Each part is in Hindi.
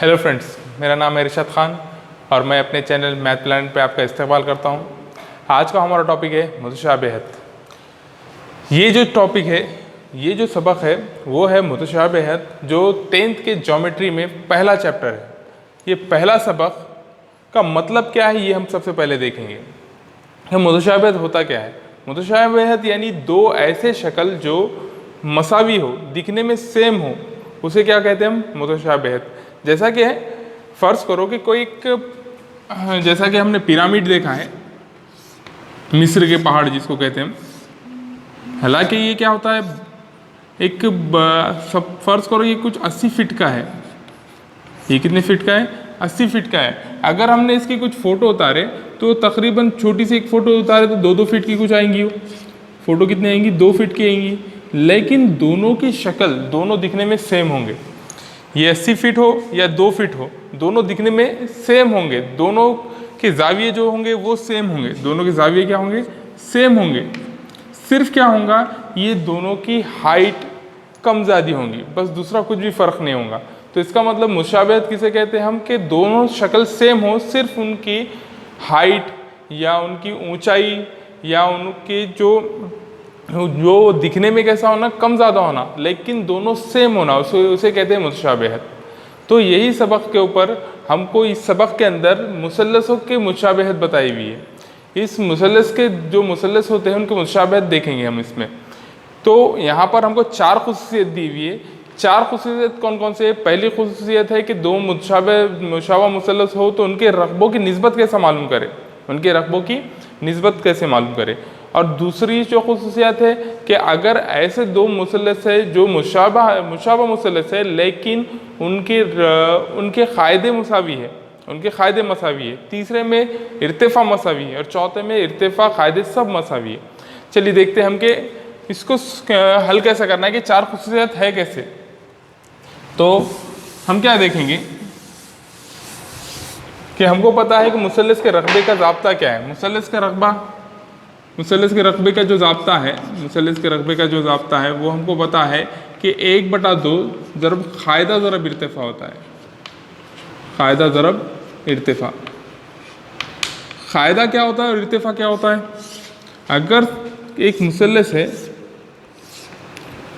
हेलो फ्रेंड्स, मेरा नाम है इरशाद खान और मैं अपने चैनल मैथ प्लानेट पे आपका इस्तेमाल करता हूँ। आज का हमारा टॉपिक है मुतशाबिहत। ये जो टॉपिक है, ये जो सबक है वो है मुतशाबिहत, जो 10th के ज्योमेट्री में पहला चैप्टर है। ये पहला सबक का मतलब क्या है ये हम सबसे पहले देखेंगे। मुतशाबिहत होता क्या है? मुतशाबिहत यानी दो ऐसे शक्ल जो मसावी हो, दिखने में सेम हो, उसे क्या कहते हैं हम? मुतशाबिहत। जैसा कि है, फर्ज करो कि कोई एक, जैसा कि हमने पिरामिड देखा है, मिस्र के पहाड़ जिसको कहते हैं। हालांकि ये क्या होता है, एक सब फर्ज करो ये कुछ 80 फीट का है। ये कितने फीट का है? 80 फीट का है। अगर हमने इसकी कुछ फ़ोटो उतारे तो तकरीबन छोटी सी एक फ़ोटो उतारे तो 2-2 फीट की कुछ आएंगी। वो फ़ोटो कितनी आएंगी? 2 फीट की आएंगी। लेकिन दोनों की शक्ल, दोनों दिखने में सेम होंगे। ये 80 फीट हो या 2 फीट हो, दोनों दिखने में सेम होंगे। दोनों के जाविये जो होंगे वो सेम होंगे। दोनों के जाविये क्या होंगे? सेम होंगे। सिर्फ क्या होगा, ये दोनों की हाइट कम ज़्यादा होंगी, बस दूसरा कुछ भी फ़र्क नहीं होगा। तो इसका मतलब मुशाबिहत किसे कहते हैं हम? कि दोनों शक्ल सेम हो, सिर्फ उनकी हाइट या उनकी ऊंचाई या उनके जो दिखने में कैसा होना, कम ज़्यादा होना, लेकिन दोनों सेम होना, उसे कहते हैं मुतशाबिहत। तो यही सबक के ऊपर हमको इस सबक के अंदर मुसल्लसों के मुतशाबिहत बताई हुई है। इस मुसल्लस के जो मुसल्लस होते हैं उनके मुतशाबिहत देखेंगे हम इसमें। तो यहाँ पर हमको 4 खुसूसियत दी हुई है। 4 खुसूसियत कौन कौन से है? पहली खुसूसियत है कि दो मुशाबा मुसल्लस हो तो उनके रकबों की निस्बत कैसे मालूम करें, उनके रकबों की निस्बत कैसे मालूम करें। और दूसरी जो खुसूसियत है कि अगर ऐसे दो मुसल्लस है जो मुशाबा मुसल्लस है लेकिन उनके क़ायदे मुसावी है, उनके क़ायदे मसावी है। तीसरे में इर्तिफ़ा मसावी है और चौथे में इर्तिफ़ा क़ायदे सब मसावी है। चलिए देखते हैं हम कि इसको हल कैसे करना है कि 4 खुसूसियत है कैसे। तो हम क्या देखेंगे कि हमको पता है कि मुसल्लस के रकबे का ज़ाब्ता क्या है। मुसल्लस के रकबे का जो ज़ाब्ता है, मुसल्लस के रकबे का जो ज़ाब्ता है वो हमको पता है कि 1/2 ज़रब क़ायदा ज़रब इर्तिफ़ा होता है। क़ायदा ज़रब इर्तिफ़ा। क़ायदा क्या होता है और इर्तिफ़ा क्या होता है? अगर एक मुसल्लस है,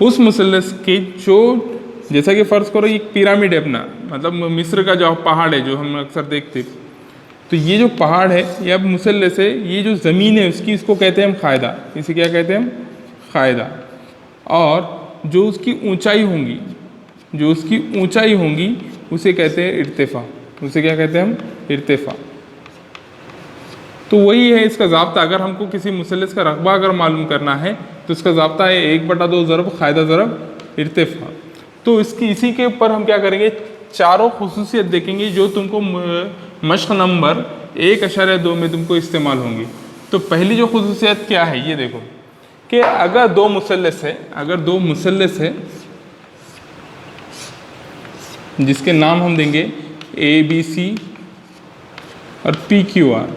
उस मुसल्लस की जो, जैसा कि फ़र्ज़ करो एक पिरामिड है अपना, मतलब मिस्र का जो पहाड़ है जो हम अक्सर देखते, तो ये जो पहाड़ है या मुसल्लस है, ये जो ज़मीन है उसकी, इसको कहते हैं हम क़ायदा। इसे क्या कहते हैं हम? क़ायदा। और जो उसकी ऊंचाई होंगी उसे कहते हैं इर्तिफ़ा। उसे क्या कहते हैं हम? इर्तिफ़ा। तो वही है इसका ज़ाब्ता। अगर हमको किसी मुसल्लस का रकबा अगर मालूम करना है तो इसका ज़ाब्ता है 1/2 ज़रब क़ायदा ज़रब इर्तिफ़ा। तो इसी के ऊपर हम क्या करेंगे, चारों खुसूसियत देखेंगे जो तुमको मश्क नंबर 1.2 में तुमको इस्तेमाल होंगी। तो पहली जो खुसूसियत क्या है ये देखो कि अगर दो मुसल्लस है जिसके नाम हम देंगे ABC और PQR,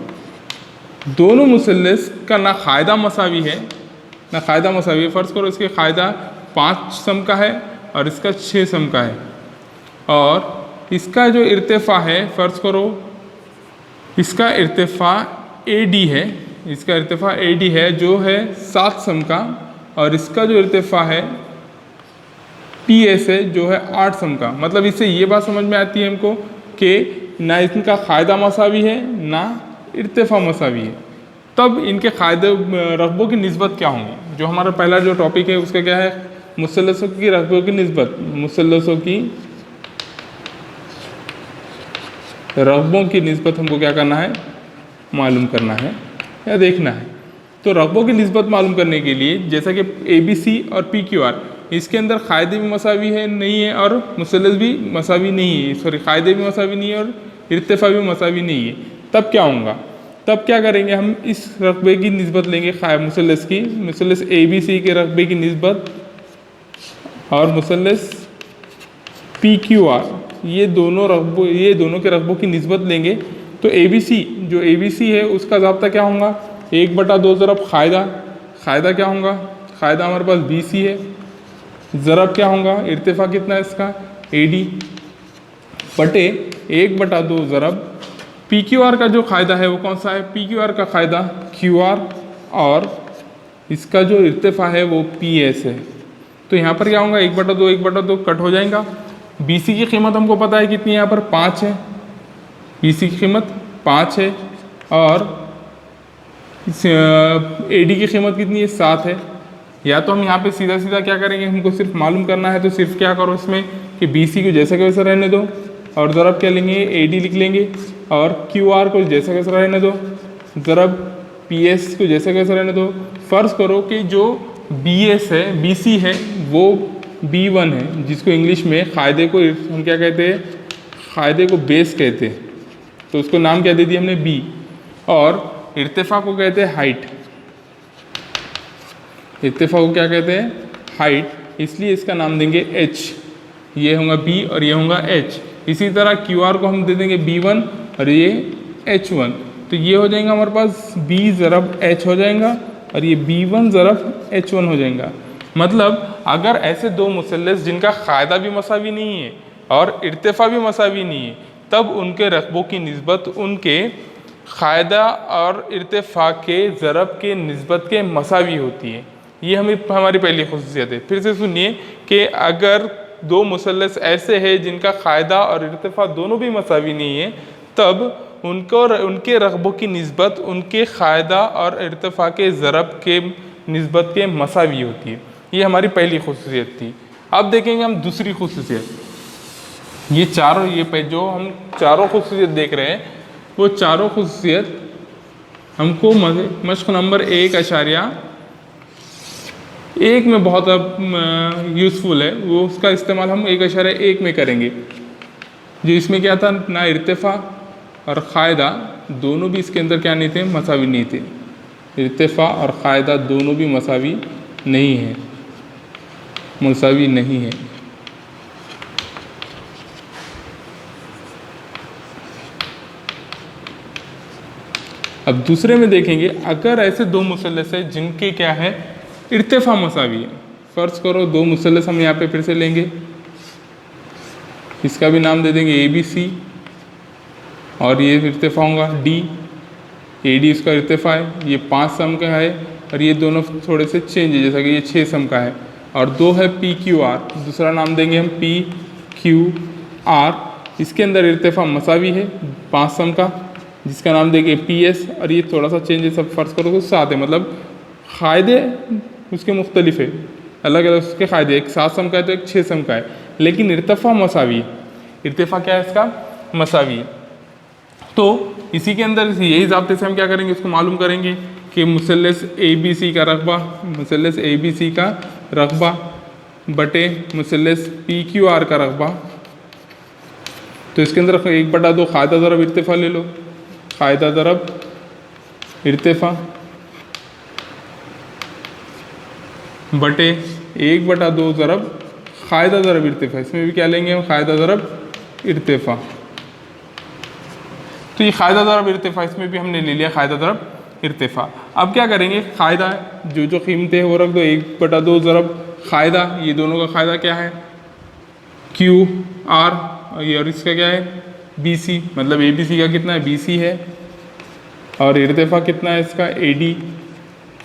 दोनों मुसल्लस का ना क़ायदा मसावी है ना क़ायदा मसावी है। फ़र्ज़ करो इसके क़ायदा 5 सम का है और इसका 6 सम का है, और इसका जो इर्तिफ़ा है, फ़र्ज़ करो इसका इर्तिफ़ा AD है, इसका इर्तिफ़ा AD है जो है 7 सम का, और इसका जो इर्तिफ़ा है PS है जो है 8 सम का। मतलब इससे ये बात समझ में आती है हमको कि ना इनका क़ायदा मसावी है ना इर्तिफ़ा मसावी है। तब इनके क़ायदे रकबों की निस्बत क्या होंगी? जो हमारा पहला जो टॉपिक है उसका क्या है? मुसल्लसों की रकबों की निस्बत। मुसल्लसों की रकबों की निस्बत हमको क्या करना है? मालूम करना है या देखना है। तो रकबों की निस्बत मालूम करने के लिए, जैसा कि ABC और PQR, इसके अंदर क़ायदे भी मसावी है नहीं है और मुसल्लस भी मसावी नहीं है, सॉरी क़ायदे भी मसावी नहीं है और इर्तिफ़ा भी मसावी नहीं है। तब क्या होगा? तब क्या करेंगे हम? इस रकबे की निस्बत लेंगे मुसल्लस ABC के रकबे की निस्बत और मुसल्लस PQR, ये दोनों के रकबों की निस्बत लेंगे। तो जो ABC है उसका ज़ाब्ता क्या होगा? 1/2 ज़रब क़ायदा क्या होगा? क़ायदा हमारे पास BC है, ज़रब क्या होगा? इर्तिफ़ा कितना है इसका? AD। बटे 1/2 ज़रब पी क्यू आर का जो क़ायदा है वो कौन सा है, पी क्यू आर का क़ायदा क्यू आर और इसका जो इर्तिफ़ा है वो पी एस है। तो यहाँ पर क्या होगा, 1/2 कट हो जाएगा। बी सी की कीमत हमको पता है कितनी है, यहाँ पर 5 है, बी सी की कीमत 5 है और ए डी की कीमत कितनी है, 7 है। या तो हम यहाँ पे सीधा सीधा क्या करेंगे, हमको सिर्फ मालूम करना है तो सिर्फ क्या करो इसमें कि बी सी को जैसा वैसा रहने दो और ज़रब क्या लेंगे, ए डी लिख लेंगे और क्यू आर को जैसा वैसा रहने दो, ज़रब पी एस को जैसा वैसा रहने दो। फ़र्ज़ करो कि जो बी एस है, बी सी है वो B1 है, जिसको इंग्लिश में क़ायदे को हम क्या कहते हैं, क़ायदे को बेस कहते हैं, तो उसको नाम क्या दे दिया हमने B। और इर्तिफ़ा को कहते हैं हाइट, इर्तिफ़ा को क्या कहते हैं, हाइट, इसलिए इसका नाम देंगे H। ये होगा B और ये होगा H। इसी तरह QR को हम दे देंगे B1 और ये H1। तो ये हो जाएगा हमारे पास B ज़रब H हो जाएगा और ये B1 ज़रब H1 हो जाएगा। मतलब अगर ऐसे दो मुसल्लस जिनका क़ायदा भी मसावी नहीं है और इर्तिफ़ा भी मसावी नहीं है, तब उनके रकबों की निस्बत उनके क़ायदा और इर्तिफ़ा के ज़रब के निस्बत के मसावी होती है। ये हमारी पहली खुसूसियत है। फिर से सुनिए कि अगर दो मुसल्लस ऐसे हैं जिनका क़ायदा और इर्तिफ़ा दोनों भी मसावी नहीं है, तब उनके रकबों की निस्बत उनके क़ायदा और इर्तिफ़ा के ज़रब के निस्बत के मसावी होती है। ये हमारी पहली खुसूसियत थी। अब देखेंगे हम दूसरी खुसूसियत। ये चारों, ये जो हम चारों खुसूसियत देख रहे हैं, वो चारों खुसूसियत हमको मश्क नंबर 1.1 में बहुत यूज़फुल है। वो उसका इस्तेमाल हम 1.1 में करेंगे। जो इसमें क्या था, ना इर्तिफ़ा और क़ायदा दोनों भी इसके अंदर क्या नहीं थे, मसावी नहीं थे। इर्तिफ़ा और क़ायदा दोनों भी मसावी नहीं है, मसावी नहीं है। अब दूसरे में देखेंगे, अगर ऐसे दो मुसल्लस है जिनके क्या है, इर्तिफ़ा मसावी है। फ़र्ज़ करो दो मुसल्लस हम यहाँ पे फिर से लेंगे, इसका भी नाम दे देंगे ABC और ये इर्तिफ़ा होगा D, AD इसका इर्तिफ़ा है, ये 5 सम का है और ये दोनों थोड़े से चेंज है, जैसा कि ये 6 सम का है। और 2 है PQR, दूसरा नाम देंगे हम PQR। इसके अंदर इर्तिफ़ा मसावी है 5 सम का, जिसका नाम देंगे PS और ये थोड़ा सा चेंज है, सब फ़र्ज़ करो तो 7 है। मतलब क़ायदे उसके मुख्तलिफ है, अलग अलग उसके क़ायदे, एक 7 सम का है तो एक 6 सम का है, लेकिन इर्तिफ़ा मसावी है। इर्तिफ़ा क्या है इसका, मसावी है। तो इसी के अंदर यही ज़ाब्ते से हम क्या करेंगे, इसको मालूम करेंगे कि मुसल्लस ABC का रकबा, मुसल्लस ABC का रकबा बटे मुसल्लस PQR का रकबा। तो इसके अंदर 1/2 क़ायदा ज़रब इर्तिफ़ा ले लो, क़ायदा ज़रब इर्तिफ़ा बटे 1/2 ज़रब क़ायदा ज़रब इर्तिफ़ा। इसमें भी क्या लेंगे हम, क़ायदा ज़रब इर्तिफ़ा। तो ये क़ायदा ज़रब इर्तिफ़ा, इसमें भी हमने ले लिया क़ायदा ज़रब इर्तिफ़ा। अब क्या करेंगे, क़ायदा जो कीमतें वो रख दो, 1/2 ज़रब क़ायदा, ये दोनों का क़ायदा क्या है QR और इसका क्या है BC। मतलब ABC का कितना है, BC है और इर्तिफ़ा कितना है इसका AD।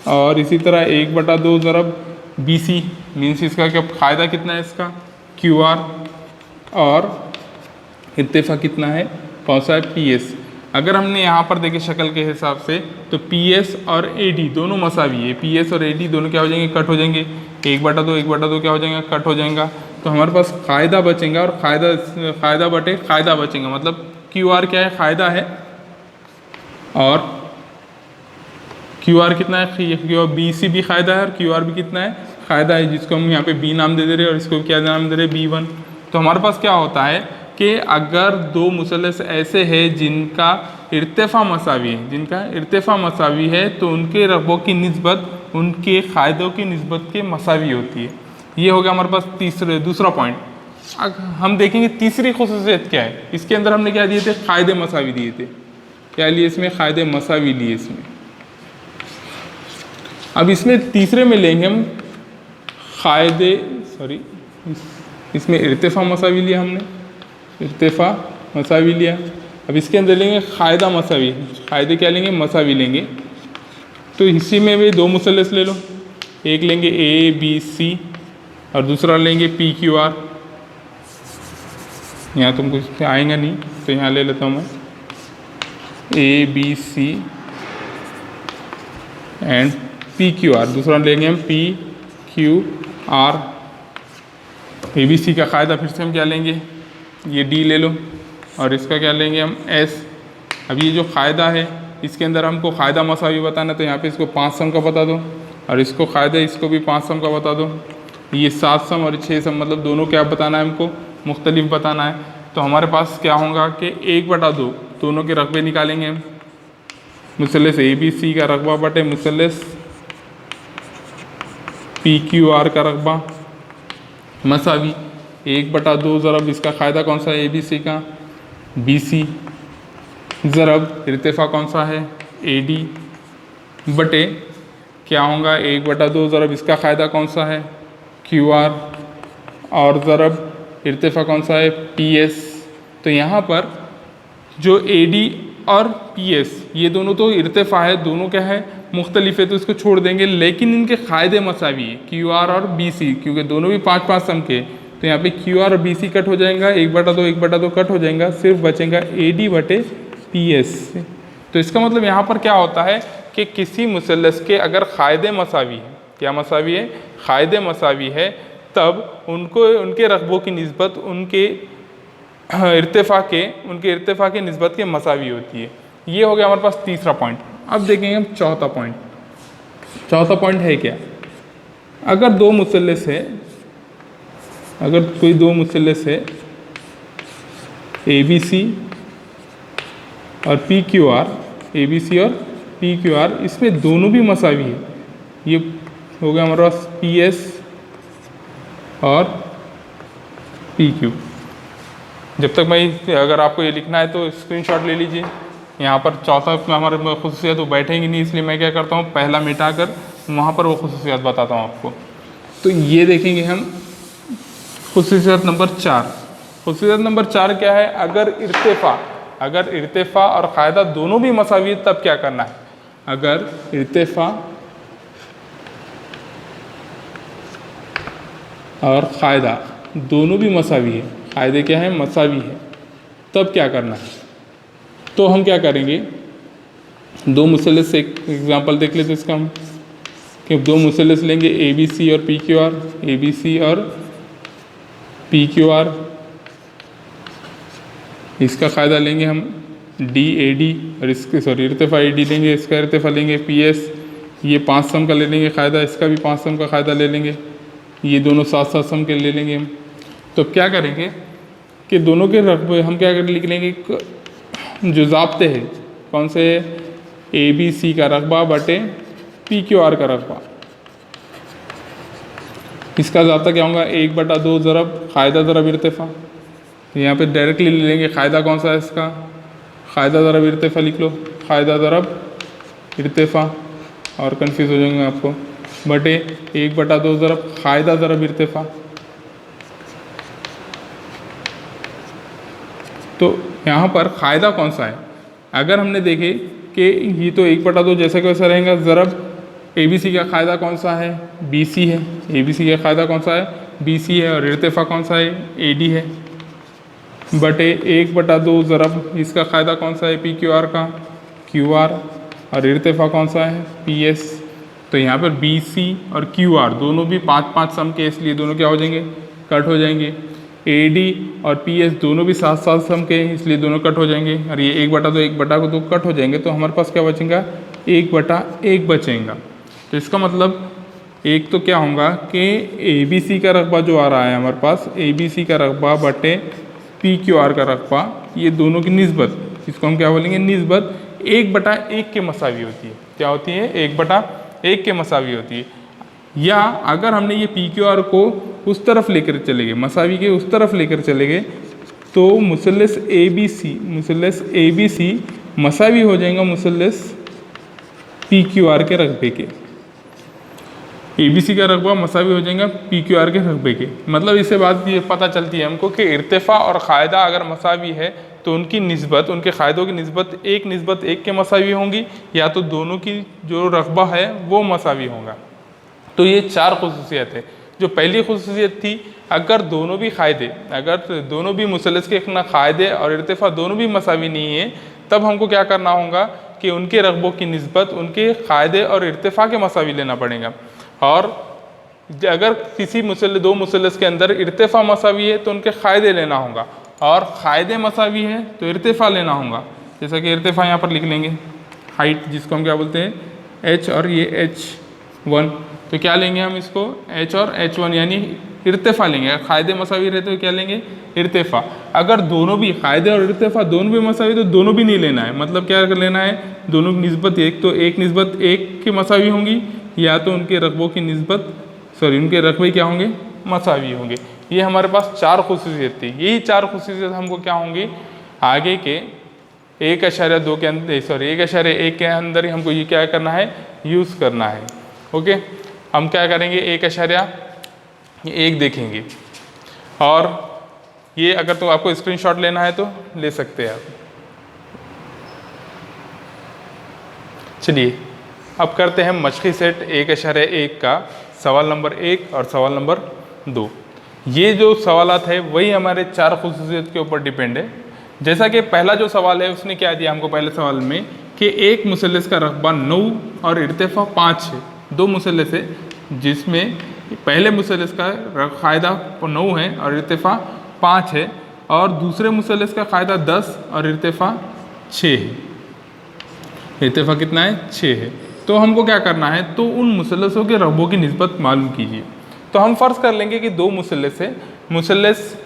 और इसी तरह 1/2 ज़रब BC मीन्स इसका क्या क़ायदा कितना है इसका QR और इर्तिफ़ा कितना है, कौन सा है, PS। अगर हमने यहाँ पर देखे शक्ल के हिसाब से तो PS और AD दोनों मसावी है। PS और AD दोनों क्या हो जाएंगे, कट हो जाएंगे। 1/2 क्या हो जाएगा, कट हो जाएगा। तो हमारे पास क़ायदा बचेगा और क़ायदा बटे क़ायदा बचेगा। मतलब QR क्या है, क़ायदा है और QR कितना है, BC भी क़ायदा है और QR भी कितना है, क़ायदा है, जिसको हम यहाँ पे B नाम दे रहे हैं और इसको क्या नाम दे रहे हैं, B1। तो हमारे पास क्या होता है कि अगर दो मुसल्लस ऐसे हैं जिनका इर्तिफ़ा मसावी है, जिनका इर्तिफ़ा मसावी है, तो उनके रकबों की निस्बत उनके क़ायदों की निस्बत के मसावी होती है। ये हो गया हमारे पास दूसरा पॉइंट। हम देखेंगे तीसरी खुसूसियत क्या है। इसके अंदर हमने क्या दिए थे, क़ायदे मसावी दिए थे। क्या लिए इसमें, क़ायदे मसावी लिए इसमें। अब इसमें तीसरे में लेंगे हम इसमें इर्तिफ़ा मसावी लिया हमने इर्तिफा मसावी लिया। अब इसके अंदर लेंगे कायदा मसावी, कायदे क्या लेंगे, मसावी लेंगे। तो इसी में भी दो मुसल्लस ले लो, एक लेंगे ए बी सी और दूसरा लेंगे पी क्यू आर। यहाँ तुमको आएगा नहीं तो यहाँ ले लेता हूँ मैं, A B C and P Q R. दूसरा लेंगे हम P Q R. A B C का कायदा फिर से हम क्या लेंगे, ये डी ले लो और इसका क्या लेंगे हम एस। अब ये जो कायदा है इसके अंदर हमको कायदा मसावी बताना, तो यहाँ पे इसको 5 सम का बता दो और इसको कायदा इसको भी 5 सम का बता दो। ये 7 सम और 6 सम मतलब दोनों क्या बताना है हमको, मुख्तलिफ बताना है। तो हमारे पास क्या होगा कि 1/2 दोनों के रकबे निकालेंगे हम। मुसल्लस ए बी सी का रकबा बटे मुसल्लस पी क्यू आर का रकबा मसावी 1/2 ज़रब इसका कायदा कौन सा है, ए बी सी का बी सी, ज़रब इर्तिफ़ा कौन सा है, ए डी, बटे क्या होगा 1/2 ज़रब इसका कायदा कौन सा है, क्यू आर, और ज़रब इर्तिफ़ा कौन सा है, पी एस। तो यहाँ पर जो ए डी और पी एस ये दोनों तो इर्तिफ़ा है, दोनों क्या है, मुख्तलिफ है, तो इसको छोड़ देंगे। लेकिन इनके कायदे मसावी है, क्यू आर और बी सी, क्योंकि दोनों भी 5-5 सम के। तो यहाँ पे क्यू आर और बी सी कट हो जाएगा, 1/2 कट हो जाएगा, सिर्फ बचेगा ए डी बटे पी एस। तो इसका मतलब यहाँ पर क्या होता है कि किसी मुसल्लस के अगर कायदे मसावी है, क्या मसावी है, कायदे मसावी है, तब उनको उनके रकबों की निस्बत उनके इर्तिफ़ा के निस्बत के मसावी होती है। ये हो गया हमारे पास तीसरा पॉइंट। अब देखेंगे हम चौथा पॉइंट। चौथा पॉइंट है क्या, अगर दो मुसल्लस है, अगर कोई दो मुसल्लस है ए बी सी और P Q R, A B C और पी क्यू आर, इसमें दोनों भी मसावी है। ये हो गया हमारे पास पी एस और पी क्यू। जब तक मैं, अगर आपको ये लिखना है तो स्क्रीनशॉट ले लीजिए। यहाँ पर चौथा हमारे खुसूसियत वो बैठेंगी नहीं, इसलिए मैं क्या करता हूँ पहला मिटा कर वहाँ पर वो खुसूसियत बताता हूँ आपको। तो ये देखेंगे हम खुसूसियत नंबर 4। खुसूसियत नंबर 4 क्या है, अगर इर्तिफ़ा और कायदा दोनों भी मसावी है तब क्या करना है। अगर इर्तिफ़ा और कायदा दोनों भी मसावी है, कायदे क्या है, मसावी है, तब क्या करना है। तो हम क्या करेंगे, दो मुसल्लस से एक एग्जांपल देख लेते इसका हम, कि दो मुसल्लस लेंगे ए बी सी और P Q R, A B C और पी क्यू आर। इसका कायदा लेंगे हम डी ए डी और इसके इर्तिफ़ा ए डी लेंगे, इसका इर्तिफ़ा लेंगे पी एस। ये 5 सम का ले लेंगे कायदा, इसका भी 5 सम का कायदा ले लेंगे, ये दोनों 7-7 सम के ले लेंगे हम। तो क्या करेंगे कि दोनों के रकबे हम क्या कर लिख लेंगे, जो ज़ाब्ते हैं कौन से, ए बी सी का रकबा बटे पी क्यू आर का रकबा। इसका ज़ाब्ता क्या होगा, 1/2 ज़रब कायदा ज़रब इर्तिफ़ा। यहाँ पे डायरेक्टली ले लेंगे कायदा कौन सा है इसका, कायदा ज़रब इर्तिफ़ा लिख लो, कायदा ज़रब इर्तिफ़ा, और कन्फ्यूज़ हो जाएंगे आपको, बटे 1/2 ज़रब कायदा ज़रब इर्तिफ़ा। तो यहाँ पर कायदा कौन सा है, अगर हमने देखे कि ये तो 1/2 जैसा कैसा रहेगा, ज़रब ए बी सी का कायदा कौन सा है, बी सी है, ए बी सी का कायदा कौन सा है, बी सी है, और इर्तिफ़ा कौन सा है, ए डी है, बटे 1/2 ज़रब इसका कायदा कौन सा है, पी क्यू आर का, क्यू आर, और इर्तिफ़ा कौन सा है, पी एस। तो यहाँ पर बी सी और क्यू आर दोनों भी 5-5 सम के, इसलिए दोनों क्या हो जाएंगे, कट हो जाएंगे। ए डी और पी एस दोनों भी 7-7 सम के, इसलिए दोनों कट हो जाएंगे, और ये 1/2 कट हो जाएंगे। तो हमारे पास क्या बचेगा, 1/1 बचेगा। तो इसका मतलब एक तो क्या होगा कि ए बी सी का रकबा जो आ रहा है हमारे पास, ए बी सी का रकबा बटे पी क्यू आर का रकबा, ये दोनों की निस्बत, इसको हम क्या बोलेंगे, निस्बत 1/1 के मसावी होती है। क्या होती है, 1/1 के मसावी होती है। या अगर हमने ये पी क्यू आर को उस तरफ लेकर चले गए, मसावी के उस तरफ लेकर चले गए, तो मुसल्लस ए बी सी मसावी हो जाएगा मुसल्लस पी क्यू आर के रकबे के। ABC का रकबा मसावी हो जाएगा PQR के रकबे के। मतलब इससे बात ये पता चलती है हमको कि इर्तिफ़ा और क़ायदा अगर मसावी है तो उनकी निस्बत, उनके क़ायदों की निस्बत एक के मसावी होंगी, या तो दोनों की जो रकबा है वो मसावी होगा। तो ये 4 ख़ुसूसियत है। जो पहली ख़ुसूसियत थी, अगर दोनों भी क़ायदे, अगर दोनों भी मुसल्लस के ना क़ायदे और इर्तिफ़ा दोनों भी मसावी नहीं है, तब हमको क्या करना होगा कि उनके रकबों की निस्बत उनके क़ायदे और इर्तिफ़ा के मसावी लेना पड़ेगा। और अगर किसी दो मुसल्लस के अंदर इर्तिफ़ा मसावी है तो उनके क़ायदे लेना होगा, और क़ायदे मसावी है तो इर्तिफ़ा लेना होगा। जैसा कि इर्तिफ़ा यहाँ पर लिख लेंगे, हाइट जिसको हम क्या बोलते हैं h, और ये h1, तो क्या लेंगे हम इसको h और h1 यानी इर्तिफ़ा लेंगे। अगर क़ायदे मसावी रहते तो क्या लेंगे, इर्तिफ़ा। अगर दोनों भी क़ायदे और इर्तिफ़ा दोनों भी मसावी तो दोनों भी नहीं लेना है। मतलब क्या लेना है, दोनों की निस्बत एक, तो एक निस्बत एक के मसावी होंगी, या तो उनके रकबों की निस्बत उनके रकबे क्या होंगे, मसावी होंगे। ये हमारे पास 4 ख़ुसूसियत थी। यही 4 ख़ुसूसियत हमको क्या होंगी आगे के 1.2 के अंदर 1.1 के अंदर ही हमको ये क्या करना है, यूज़ करना है। ओके, हम क्या करेंगे 1.1 देखेंगे, और ये अगर तो आपको स्क्रीनशॉट लेना है तो ले सकते हैं आप। चलिए अब करते हैं मशक़ी सेट 1.1 का सवाल नंबर 1 और सवाल नंबर 2। ये जो सवालात है वही हमारे 4 ख़ुसूसियत के ऊपर डिपेंड है। जैसा कि पहला जो सवाल है उसने क्या दिया हमको पहले सवाल में कि एक मुसल्लस का रकबा 9 और इर्तिफ़ा 5 है। दो मुसल्लस है जिसमें पहले मुसल्लस का क़ायदा 9 है और इर्तिफ़ा 5 है, और दूसरे मुसल्लस का क़ायदा 10 और इर्तिफ़ा 6 है। इर्तिफ़ा कितना है, 6 है। तो हमको क्या करना है, तो उन मुसल्लसों के रकबों की निस्बत मालूम कीजिए। तो हम फ़र्ज़ कर लेंगे कि दो मुसल्लस है, मुसल्लस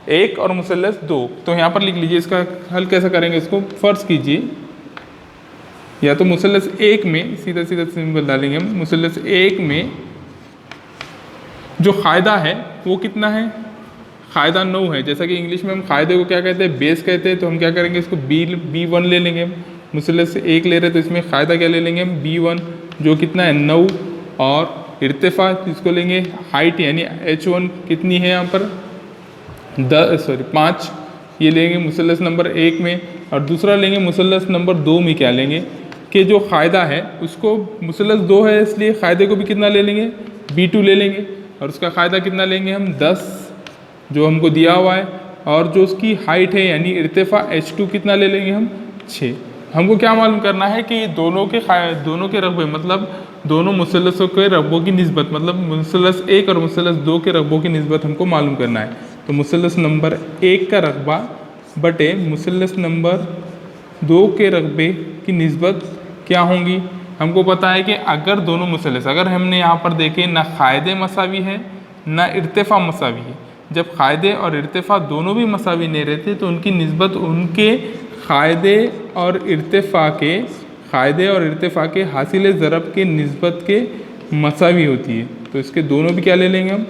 1 और मुसल्लस 2। तो यहाँ पर लिख लीजिए, इसका हल कैसे करेंगे, इसको फ़र्ज़ कीजिए। या तो मुसल्लस 1 में सीधा सिंबल डालेंगे हम, मुसल्लस 1 में जो क़ायदा है वो कितना है, क़ायदा 9 है। जैसा कि इंग्लिश में हम क़ायदे को क्या कहते हैं, बेस कहते हैं। तो हम क्या करेंगे, इसको B1 ले लेंगे हम। मुसल्लस 1 ले रहे तो इसमें क़ायदा क्या ले लेंगे हम, B1 जो कितना है 9, और इर्तिफ़ा जिसको लेंगे हाइट यानी h1 कितनी है यहाँ पर 5, ये लेंगे मुसल्लस नंबर 1 में। और दूसरा लेंगे मुसल्लस नंबर 2 में क्या लेंगे कि जो क़ायदा है उसको, मुसल्लस 2 है इसलिए क़ायदे को भी कितना ले लेंगे, B2 ले लेंगे, और उसका क़ायदा कितना लेंगे हम 10 जो हमको दिया हुआ है, और जो उसकी हाइट है यानी इर्तिफ़ा h2 कितना ले लेंगे हम 6। हमको क्या मालूम करना है कि दोनों के रकबे, मतलब दोनों मुसल्लसों के रकबों की निस्बत, मतलब मुसल्लस 1 और मुसल्लस 2 के रकबों की निस्बत हमको मालूम करना है। तो मुसल्लस नंबर 1 का रकबा बटे मुसल्लस नंबर 2 के रकबे की निस्बत क्या होंगी। हमको पता है कि अगर दोनों मुसल्लस, अगर हमने यहाँ पर देखे ना क़ायदे मसावी है ना इर्तिफ़ा मसावी है, जब क़ायदे और इर्तिफ़ा दोनों भी मसावी नहीं रहते तो उनकी निस्बत उनके क़ायदे और इर्तिफ़ा के हासिल ज़रब के निस्बत के मसावी होती है। तो इसके दोनों भी क्या ले लेंगे हम,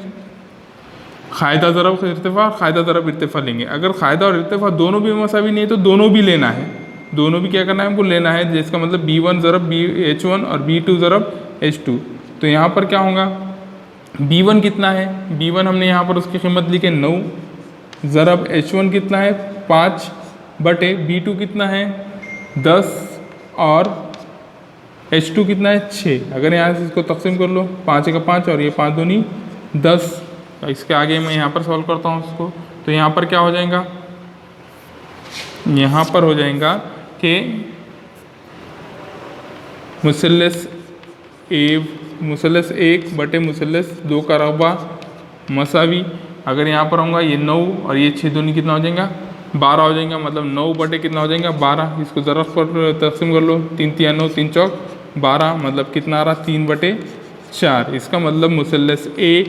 क़ायदा ज़रब इर्तिफ़ा, क़ायदा ज़रब इर्तिफ़ा लेंगे। अगर क़ायदा और इर्तिफ़ा दोनों भी मसावी नहीं है तो दोनों भी लेना है, दोनों भी क्या करना है हमको लेना है, जिसका मतलब B1 ज़रब h1 और B2 ज़रब h2। तो यहाँ पर क्या होगा, B1 कितना है, B1 हमने यहाँ पर उसकी कीमत लिखे 9 ज़रब h1 कितना है 5 बटे B2 कितना है 10 और h2 कितना है 6। अगर यहाँ से इसको तकसीम कर लो, 5 का 5 और ये 5 दूनी 10। इसके आगे मैं यहाँ पर सॉल्व करता हूँ इसको, तो यहाँ पर क्या हो जाएगा, यहाँ पर हो जाएगा कि मुसल्लस 1 बटे मुसल्लस 2 का रकबा मसावी। अगर यहाँ पर होगा ये 9 और ये 6 दूनी कितना हो जाएगा 12 हो जाएगा, मतलब 9 बटे कितना हो जाएगा 12। इसको ज़रा पर तकसीम कर लो, 3 3 9 3 चौक 12, मतलब कितना आ रहा 3 बटे 4। इसका मतलब मुसल्लस 1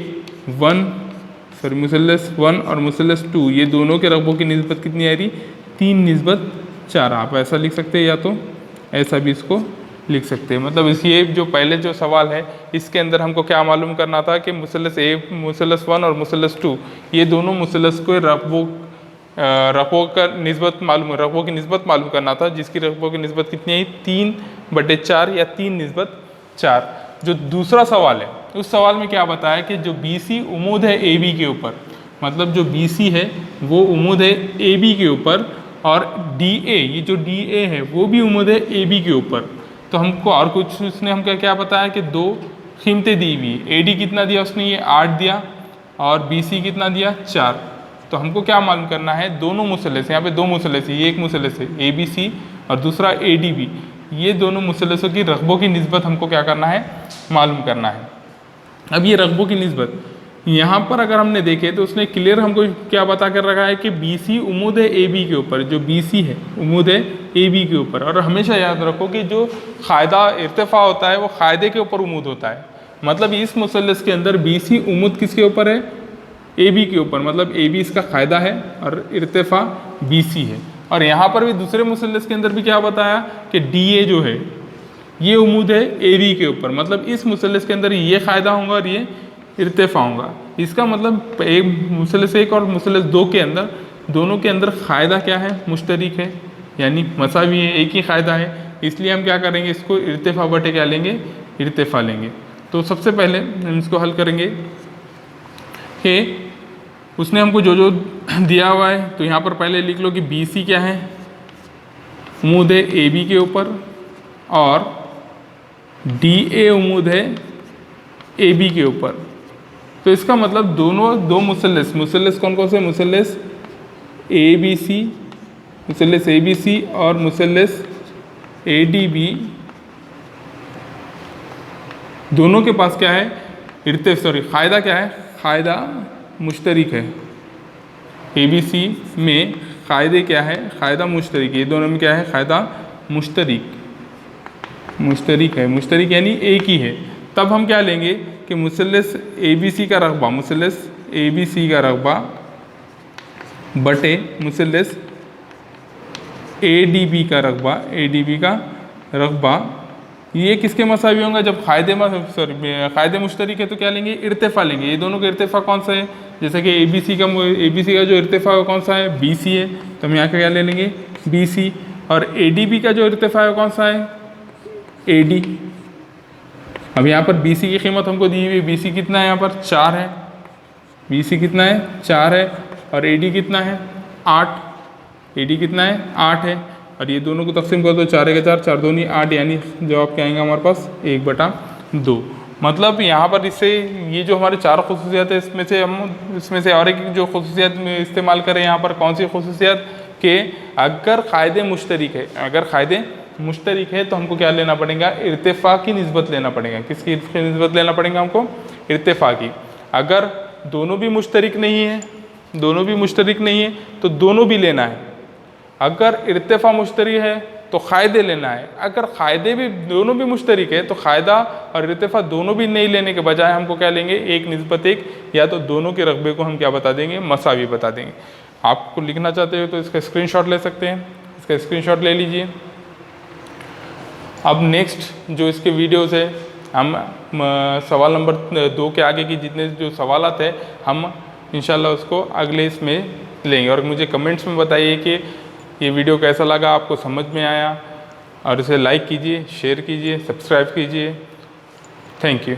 और मुसल्लस 2 ये दोनों के रकबों की निस्बत कितनी आ रही 3:4। आप ऐसा लिख सकते हैं या तो ऐसा भी इसको लिख सकते हैं। मतलब ये जो पहले जो सवाल है इसके अंदर हमको क्या मालूम करना था कि मुसल्लस 1 और मुसल्लस 2 ये दोनों मुसल्लस को रकबों की निस्बत मालूम करना था, जिसकी रकबों की निस्बत कितनी है 3/4 या 3:4। जो दूसरा सवाल है उस सवाल में क्या बताया कि जो BC उम्मीद है AB के ऊपर, मतलब जो BC है वो उम्मीद है AB के ऊपर, और DA, ये जो DA है वो भी उम्मीद है AB के ऊपर। तो हमको और कुछ उसने हमको क्या बताया कि दो कीमतें दी हुई है। AD कितना दिया उसने, ये 8 दिया, और BC कितना दिया, 4। तो हमको क्या मालूम करना है, दोनों मुसल्लस, यहाँ पे दो मुसल्लस है, ये एक मुसल्लस है ABC और दूसरा ADB, ये दोनों मुसल्लसों की रकबों की निस्बत हमको क्या करना है, मालूम करना है। अब ये रकबों की निस्बत यहाँ पर अगर हमने देखे तो उसने क्लियर हमको क्या बता कर रखा है कि BC उम्मीद है AB के ऊपर, जो BC है उम्मीद है AB के ऊपर। और हमेशा याद रखो कि जो क़ायदा इर्तिफ़ा होता है वो क़ायदे के ऊपर उम्मीद होता है। मतलब इस मुसल्लस के अंदर BC उम्मीद किसके ऊपर है, AB के ऊपर, मतलब AB इसका क़ायदा है और इर्तिफ़ा BC है। और यहाँ पर भी दूसरे मुसल्लस के अंदर भी क्या बताया कि DA जो है ये उम्मीद है AB के ऊपर, मतलब इस मुसल्लस के अंदर ये क़ायदा होगा और ये इर्तिफ़ा होगा। इसका मतलब एक मुसल्लस एक और मुसल्लस दो के अंदर, दोनों के अंदर क़ायदा क्या है, मुश्तरिक है, यानी मसावी है, एक ही क़ायदा है। इसलिए हम क्या करेंगे, इसको इर्तिफ़ा बटे क्या लेंगे, इर्तिफ़ा लेंगे। तो सबसे पहले हम इसको हल करेंगे कि उसने हमको जो जो दिया हुआ है, तो यहाँ पर पहले लिख लो कि BC क्या है, उम्मीद है AB के ऊपर, और DA उम्मीद है AB के ऊपर। तो इसका मतलब दोनों दो मुसल्लस कौन कौन से, मुसल्लस ABC, मुसल्लस ABC और मुसल्लस ADB, दोनों के पास क्या है, क़ायदा क्या है, क़ायदा मुश्तरिक है। ABC में क़ायदे क्या है, क़ायदा मुश्तरिक, ये दोनों में क्या है, क़ायदा मुश्तरिक है, मुश्तरिक यानी एक ही है। तब हम क्या लेंगे कि मुसल्लस ABC का रकबा, मुसल्लस ABC का रकबा बटे मुसल्लस ADB का रकबा, ADB का रकबा, ये किसके मसावी होगा, जब क़ायदे मुश्तरिक है तो क्या लेंगे, इर्तिफ़ा लेंगे। ये दोनों का इर्तिफ़ा कौन सा है, जैसे कि ABC का जो इर्तिफ़ा कौन सा है, BC है, तो हम यहाँ का क्या ले लेंगे, BC। और ADB का जो इर्तिफ़ा है कौन सा है, AD। अब यहाँ पर BC की कीमत हमको दी हुई, BC कितना है, यहाँ पर 4 है, BC कितना है, 4 है, और AD कितना है, 8, AD कितना है, 8 है। और ये दोनों को तकसीम कर दो, 4 के 4, 4 दूनी 8, यानी जवाब क्या आएंगे हमारे पास, 1/2। मतलब यहाँ पर इससे ये जो हमारे 4 खुसूसियात है, इसमें से और एक जो खुसूसियात में इस्तेमाल करें यहाँ पर, कौन सी खुसूसियात, कि अगर क़ायदे मुश्तरिक है, अगर क़ायदे मुश्तरिक है तो हमको क्या लेना पड़ेगा, इर्तिफ़ा की निस्बत लेना पड़ेगा। किसकी निस्बत लेना पड़ेगा हमको, इर्तिफ़ा की। अगर दोनों भी मुश्तरिक नहीं है, दोनों भी मुश्तरिक नहीं है तो दोनों भी लेना है। अगर इर्तिफ़ा मुश्तरिक है तो क़ायदे लेना है। अगर क़ायदे भी दोनों भी मुश्तरिक है तो क़ायदा और इर्तिफ़ा दोनों भी नहीं लेने के बजाय हमको क्या लेंगे, एक निस्बत एक, या तो दोनों के रकबे को हम क्या बता देंगे, मसावी बता देंगे। आपको लिखना चाहते हो तो इसका स्क्रीनशॉट ले सकते हैं, इसका स्क्रीनशॉट ले लीजिए। अब नेक्स्ट जो इसके वीडियोज़ है, हम सवाल नंबर 2 के आगे की जितने जो सवालात है हम इंशाल्लाह उसको अगले इसमें लेंगे। और मुझे कमेंट्स में बताइए कि ये वीडियो कैसा लगा, आपको समझ में आया, और इसे लाइक कीजिए, शेयर कीजिए, सब्सक्राइब कीजिए। Thank you.